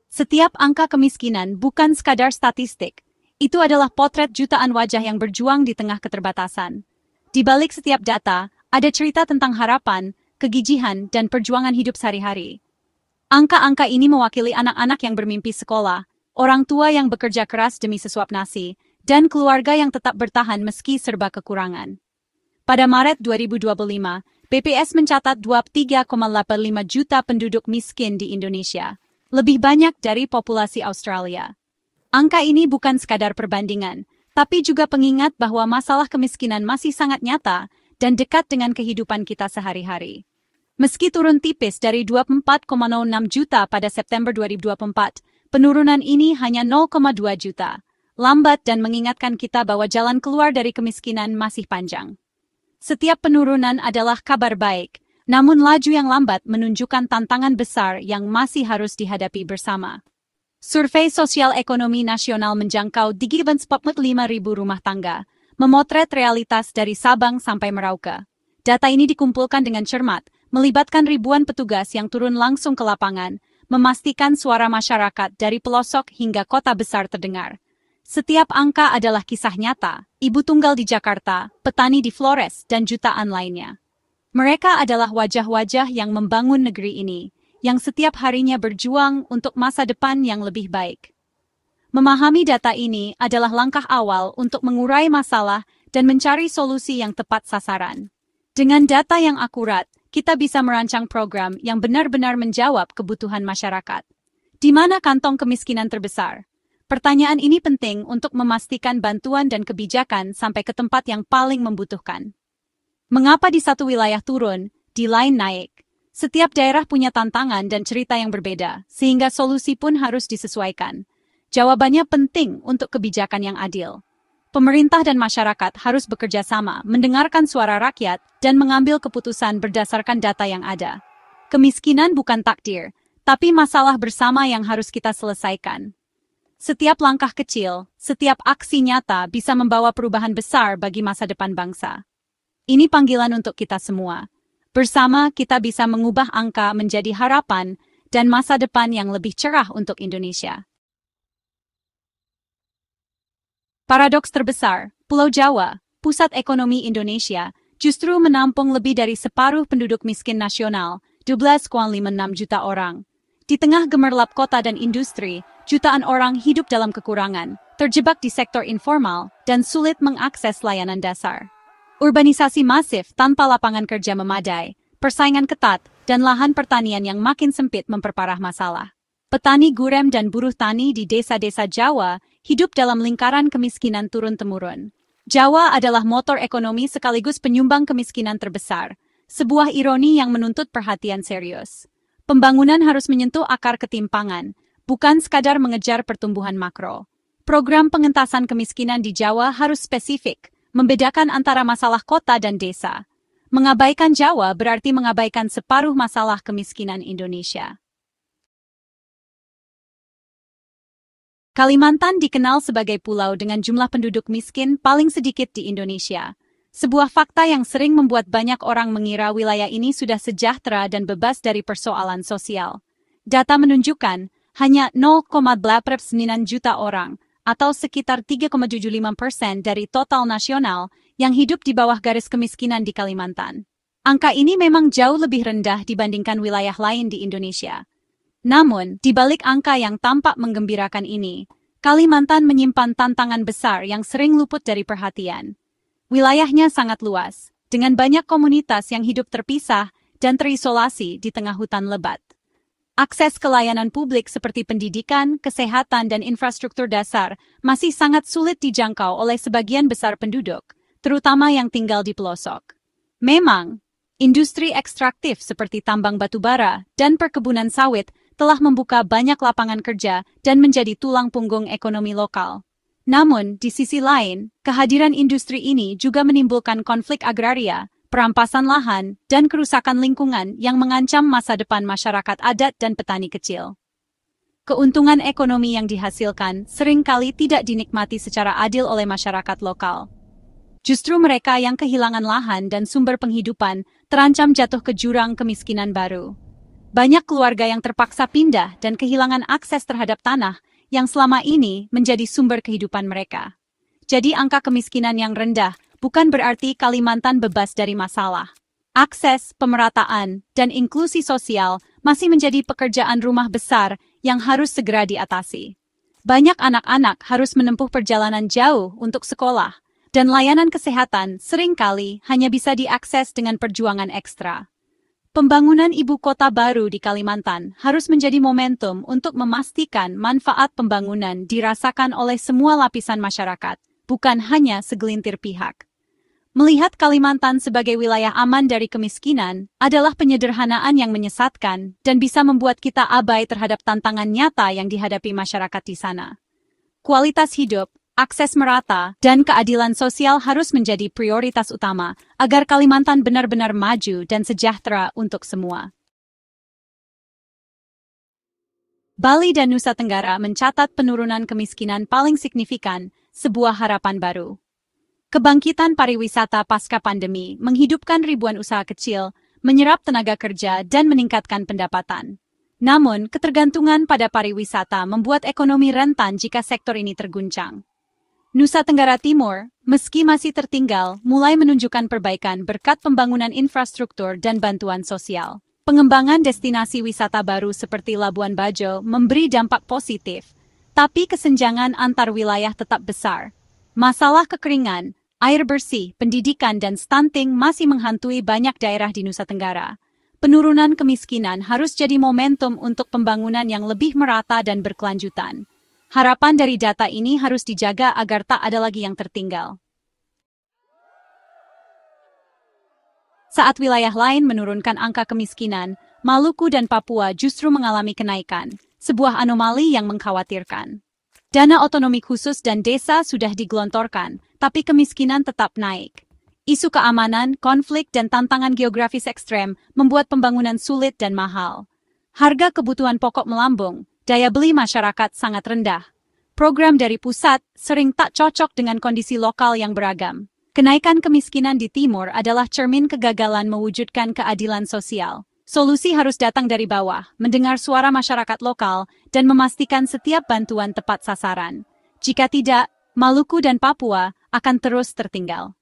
Setiap angka kemiskinan bukan sekadar statistik. Itu adalah potret jutaan wajah yang berjuang di tengah keterbatasan. Di balik setiap data, ada cerita tentang harapan, kegigihan, dan perjuangan hidup sehari-hari. Angka-angka ini mewakili anak-anak yang bermimpi sekolah, orang tua yang bekerja keras demi sesuap nasi, dan keluarga yang tetap bertahan meski serba kekurangan. Pada Maret 2025, BPS mencatat 23,85 juta penduduk miskin di Indonesia, lebih banyak dari populasi Australia. Angka ini bukan sekadar perbandingan, tapi juga pengingat bahwa masalah kemiskinan masih sangat nyata dan dekat dengan kehidupan kita sehari-hari. Meski turun tipis dari 24,06 juta pada September 2024, penurunan ini hanya 0,2 juta, lambat dan mengingatkan kita bahwa jalan keluar dari kemiskinan masih panjang. Setiap penurunan adalah kabar baik, namun laju yang lambat menunjukkan tantangan besar yang masih harus dihadapi bersama. Survei Sosial Ekonomi Nasional menjangkau 345.000 rumah tangga, memotret realitas dari Sabang sampai Merauke. Data ini dikumpulkan dengan cermat, melibatkan ribuan petugas yang turun langsung ke lapangan, memastikan suara masyarakat dari pelosok hingga kota besar terdengar. Setiap angka adalah kisah nyata, ibu tunggal di Jakarta, petani di Flores, dan jutaan lainnya. Mereka adalah wajah-wajah yang membangun negeri ini, yang setiap harinya berjuang untuk masa depan yang lebih baik. Memahami data ini adalah langkah awal untuk mengurai masalah dan mencari solusi yang tepat sasaran. Dengan data yang akurat, kita bisa merancang program yang benar-benar menjawab kebutuhan masyarakat. Di mana kantong kemiskinan terbesar? Pertanyaan ini penting untuk memastikan bantuan dan kebijakan sampai ke tempat yang paling membutuhkan. Mengapa di satu wilayah turun, di lain naik? Setiap daerah punya tantangan dan cerita yang berbeda, sehingga solusi pun harus disesuaikan. Jawabannya penting untuk kebijakan yang adil. Pemerintah dan masyarakat harus bekerja sama, mendengarkan suara rakyat, dan mengambil keputusan berdasarkan data yang ada. Kemiskinan bukan takdir, tapi masalah bersama yang harus kita selesaikan. Setiap langkah kecil, setiap aksi nyata bisa membawa perubahan besar bagi masa depan bangsa. Ini panggilan untuk kita semua. Bersama kita bisa mengubah angka menjadi harapan dan masa depan yang lebih cerah untuk Indonesia. Paradoks terbesar, Pulau Jawa, pusat ekonomi Indonesia, justru menampung lebih dari separuh penduduk miskin nasional, 12,56 juta orang. Di tengah gemerlap kota dan industri, jutaan orang hidup dalam kekurangan, terjebak di sektor informal, dan sulit mengakses layanan dasar. Urbanisasi masif tanpa lapangan kerja memadai, persaingan ketat, dan lahan pertanian yang makin sempit memperparah masalah. Petani gurem dan buruh tani di desa-desa Jawa hidup dalam lingkaran kemiskinan turun-temurun. Jawa adalah motor ekonomi sekaligus penyumbang kemiskinan terbesar, sebuah ironi yang menuntut perhatian serius. Pembangunan harus menyentuh akar ketimpangan, bukan sekadar mengejar pertumbuhan makro. Program pengentasan kemiskinan di Jawa harus spesifik, membedakan antara masalah kota dan desa. Mengabaikan Jawa berarti mengabaikan separuh masalah kemiskinan Indonesia. Kalimantan dikenal sebagai pulau dengan jumlah penduduk miskin paling sedikit di Indonesia. Sebuah fakta yang sering membuat banyak orang mengira wilayah ini sudah sejahtera dan bebas dari persoalan sosial. Data menunjukkan hanya 0,89 juta orang, atau sekitar 3,75% dari total nasional yang hidup di bawah garis kemiskinan di Kalimantan. Angka ini memang jauh lebih rendah dibandingkan wilayah lain di Indonesia. Namun, di balik angka yang tampak menggembirakan ini, Kalimantan menyimpan tantangan besar yang sering luput dari perhatian. Wilayahnya sangat luas, dengan banyak komunitas yang hidup terpisah dan terisolasi di tengah hutan lebat. Akses ke layanan publik seperti pendidikan, kesehatan, dan infrastruktur dasar masih sangat sulit dijangkau oleh sebagian besar penduduk, terutama yang tinggal di pelosok. Memang, industri ekstraktif seperti tambang batubara dan perkebunan sawit telah membuka banyak lapangan kerja dan menjadi tulang punggung ekonomi lokal. Namun, di sisi lain, kehadiran industri ini juga menimbulkan konflik agraria, perampasan lahan, dan kerusakan lingkungan yang mengancam masa depan masyarakat adat dan petani kecil. Keuntungan ekonomi yang dihasilkan seringkali tidak dinikmati secara adil oleh masyarakat lokal. Justru mereka yang kehilangan lahan dan sumber penghidupan terancam jatuh ke jurang kemiskinan baru. Banyak keluarga yang terpaksa pindah dan kehilangan akses terhadap tanah yang selama ini menjadi sumber kehidupan mereka. Jadi angka kemiskinan yang rendah bukan berarti Kalimantan bebas dari masalah. Akses, pemerataan, dan inklusi sosial masih menjadi pekerjaan rumah besar yang harus segera diatasi. Banyak anak-anak harus menempuh perjalanan jauh untuk sekolah, dan layanan kesehatan seringkali hanya bisa diakses dengan perjuangan ekstra. Pembangunan ibu kota baru di Kalimantan harus menjadi momentum untuk memastikan manfaat pembangunan dirasakan oleh semua lapisan masyarakat, bukan hanya segelintir pihak. Melihat Kalimantan sebagai wilayah aman dari kemiskinan adalah penyederhanaan yang menyesatkan dan bisa membuat kita abai terhadap tantangan nyata yang dihadapi masyarakat di sana. Kualitas hidup, akses merata, dan keadilan sosial harus menjadi prioritas utama agar Kalimantan benar-benar maju dan sejahtera untuk semua. Bali dan Nusa Tenggara mencatat penurunan kemiskinan paling signifikan, sebuah harapan baru. Kebangkitan pariwisata pasca pandemi menghidupkan ribuan usaha kecil, menyerap tenaga kerja, dan meningkatkan pendapatan. Namun, ketergantungan pada pariwisata membuat ekonomi rentan jika sektor ini terguncang. Nusa Tenggara Timur, meski masih tertinggal, mulai menunjukkan perbaikan berkat pembangunan infrastruktur dan bantuan sosial. Pengembangan destinasi wisata baru seperti Labuan Bajo memberi dampak positif, tapi kesenjangan antar wilayah tetap besar. Masalah kekeringan, air bersih, pendidikan, dan stunting masih menghantui banyak daerah di Nusa Tenggara. Penurunan kemiskinan harus jadi momentum untuk pembangunan yang lebih merata dan berkelanjutan. Harapan dari data ini harus dijaga agar tak ada lagi yang tertinggal. Saat wilayah lain menurunkan angka kemiskinan, Maluku dan Papua justru mengalami kenaikan, sebuah anomali yang mengkhawatirkan. Dana otonomi khusus dan desa sudah digelontorkan, tapi kemiskinan tetap naik. Isu keamanan, konflik, dan tantangan geografis ekstrem membuat pembangunan sulit dan mahal. Harga kebutuhan pokok melambung, daya beli masyarakat sangat rendah. Program dari pusat sering tak cocok dengan kondisi lokal yang beragam. Kenaikan kemiskinan di timur adalah cermin kegagalan mewujudkan keadilan sosial. Solusi harus datang dari bawah, mendengar suara masyarakat lokal, dan memastikan setiap bantuan tepat sasaran. Jika tidak, Maluku dan Papua akan terus tertinggal.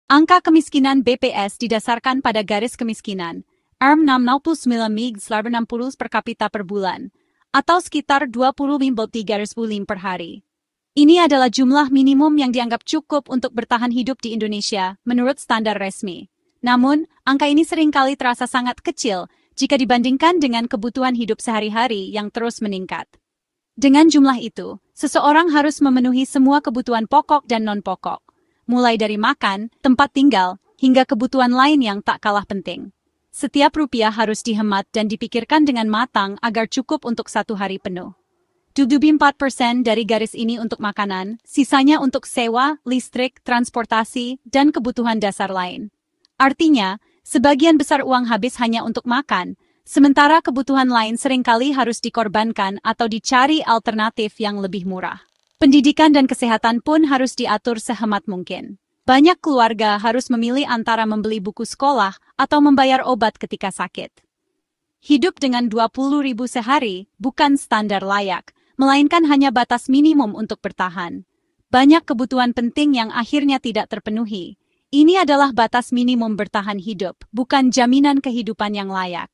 Angka kemiskinan BPS didasarkan pada garis kemiskinan, RM69,60 per kapita per bulan, atau sekitar 20,3 per hari. Ini adalah jumlah minimum yang dianggap cukup untuk bertahan hidup di Indonesia menurut standar resmi. Namun, angka ini seringkali terasa sangat kecil jika dibandingkan dengan kebutuhan hidup sehari-hari yang terus meningkat. Dengan jumlah itu, seseorang harus memenuhi semua kebutuhan pokok dan non-pokok, mulai dari makan, tempat tinggal, hingga kebutuhan lain yang tak kalah penting. Setiap rupiah harus dihemat dan dipikirkan dengan matang agar cukup untuk satu hari penuh. 74% dari garis ini untuk makanan, sisanya untuk sewa, listrik, transportasi, dan kebutuhan dasar lain. Artinya, sebagian besar uang habis hanya untuk makan, sementara kebutuhan lain seringkali harus dikorbankan atau dicari alternatif yang lebih murah. Pendidikan dan kesehatan pun harus diatur sehemat mungkin. Banyak keluarga harus memilih antara membeli buku sekolah atau membayar obat ketika sakit. Hidup dengan 20.000 sehari bukan standar layak, melainkan hanya batas minimum untuk bertahan. Banyak kebutuhan penting yang akhirnya tidak terpenuhi. Ini adalah batas minimum bertahan hidup, bukan jaminan kehidupan yang layak.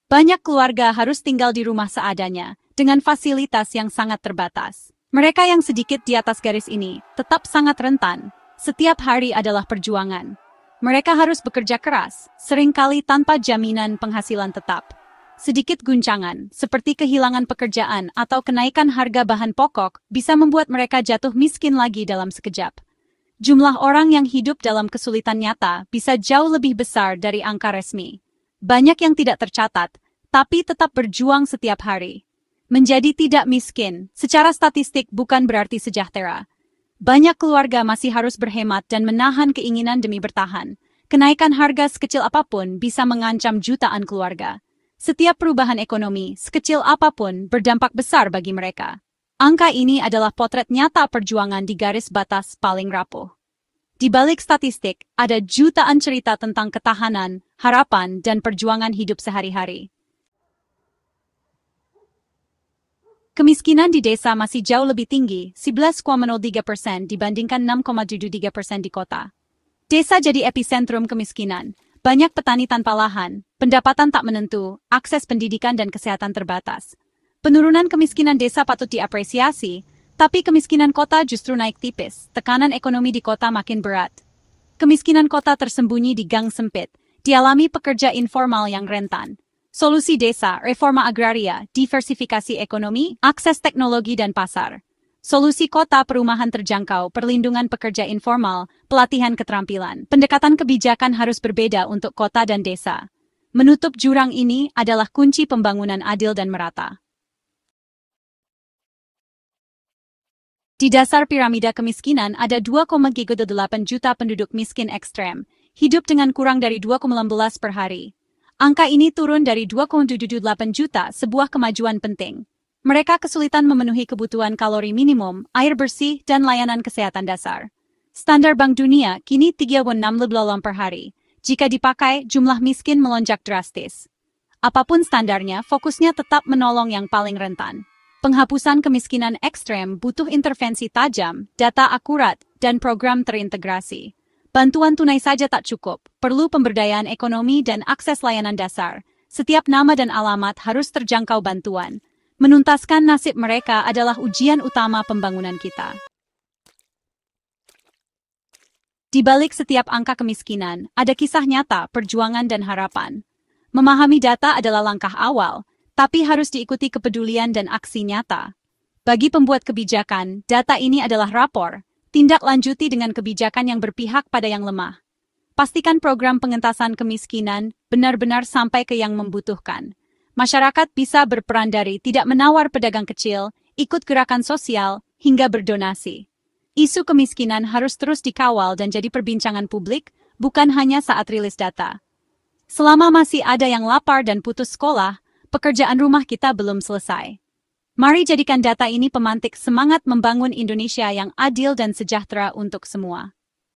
Banyak keluarga harus tinggal di rumah seadanya, dengan fasilitas yang sangat terbatas. Mereka yang sedikit di atas garis ini tetap sangat rentan. Setiap hari adalah perjuangan. Mereka harus bekerja keras, seringkali tanpa jaminan penghasilan tetap. Sedikit guncangan, seperti kehilangan pekerjaan atau kenaikan harga bahan pokok, bisa membuat mereka jatuh miskin lagi dalam sekejap. Jumlah orang yang hidup dalam kesulitan nyata bisa jauh lebih besar dari angka resmi. Banyak yang tidak tercatat, tapi tetap berjuang setiap hari. Menjadi tidak miskin, secara statistik bukan berarti sejahtera. Banyak keluarga masih harus berhemat dan menahan keinginan demi bertahan. Kenaikan harga sekecil apapun bisa mengancam jutaan keluarga. Setiap perubahan ekonomi, sekecil apapun, berdampak besar bagi mereka. Angka ini adalah potret nyata perjuangan di garis batas paling rapuh. Di balik statistik, ada jutaan cerita tentang ketahanan, harapan, dan perjuangan hidup sehari-hari. Kemiskinan di desa masih jauh lebih tinggi, 11,03% dibandingkan 6,73% di kota. Desa jadi epicentrum kemiskinan. Banyak petani tanpa lahan, pendapatan tak menentu, akses pendidikan dan kesehatan terbatas. Penurunan kemiskinan desa patut diapresiasi, tapi kemiskinan kota justru naik tipis. Tekanan ekonomi di kota makin berat. Kemiskinan kota tersembunyi di gang sempit, dialami pekerja informal yang rentan. Solusi desa, reforma agraria, diversifikasi ekonomi, akses teknologi dan pasar. Solusi kota, perumahan terjangkau, perlindungan pekerja informal, pelatihan keterampilan. Pendekatan kebijakan harus berbeda untuk kota dan desa. Menutup jurang ini adalah kunci pembangunan adil dan merata. Di dasar piramida kemiskinan ada 2,38 juta penduduk miskin ekstrem, hidup dengan kurang dari 2,16 per hari. Angka ini turun dari 2,78 juta, sebuah kemajuan penting. Mereka kesulitan memenuhi kebutuhan kalori minimum, air bersih, dan layanan kesehatan dasar. Standar Bank Dunia kini 3,6 per hari. Jika dipakai, jumlah miskin melonjak drastis. Apapun standarnya, fokusnya tetap menolong yang paling rentan. Penghapusan kemiskinan ekstrem butuh intervensi tajam, data akurat, dan program terintegrasi. Bantuan tunai saja tak cukup, perlu pemberdayaan ekonomi dan akses layanan dasar. Setiap nama dan alamat harus terjangkau bantuan. Menuntaskan nasib mereka adalah ujian utama pembangunan kita. Di balik setiap angka kemiskinan, ada kisah nyata, perjuangan dan harapan. Memahami data adalah langkah awal, tapi harus diikuti kepedulian dan aksi nyata. Bagi pembuat kebijakan, data ini adalah rapor. Tindak lanjuti dengan kebijakan yang berpihak pada yang lemah. Pastikan program pengentasan kemiskinan benar-benar sampai ke yang membutuhkan. Masyarakat bisa berperan dari tidak menawar pedagang kecil, ikut gerakan sosial, hingga berdonasi. Isu kemiskinan harus terus dikawal dan jadi perbincangan publik, bukan hanya saat rilis data. Selama masih ada yang lapar dan putus sekolah, pekerjaan rumah kita belum selesai. Mari jadikan data ini pemantik semangat membangun Indonesia yang adil dan sejahtera untuk semua.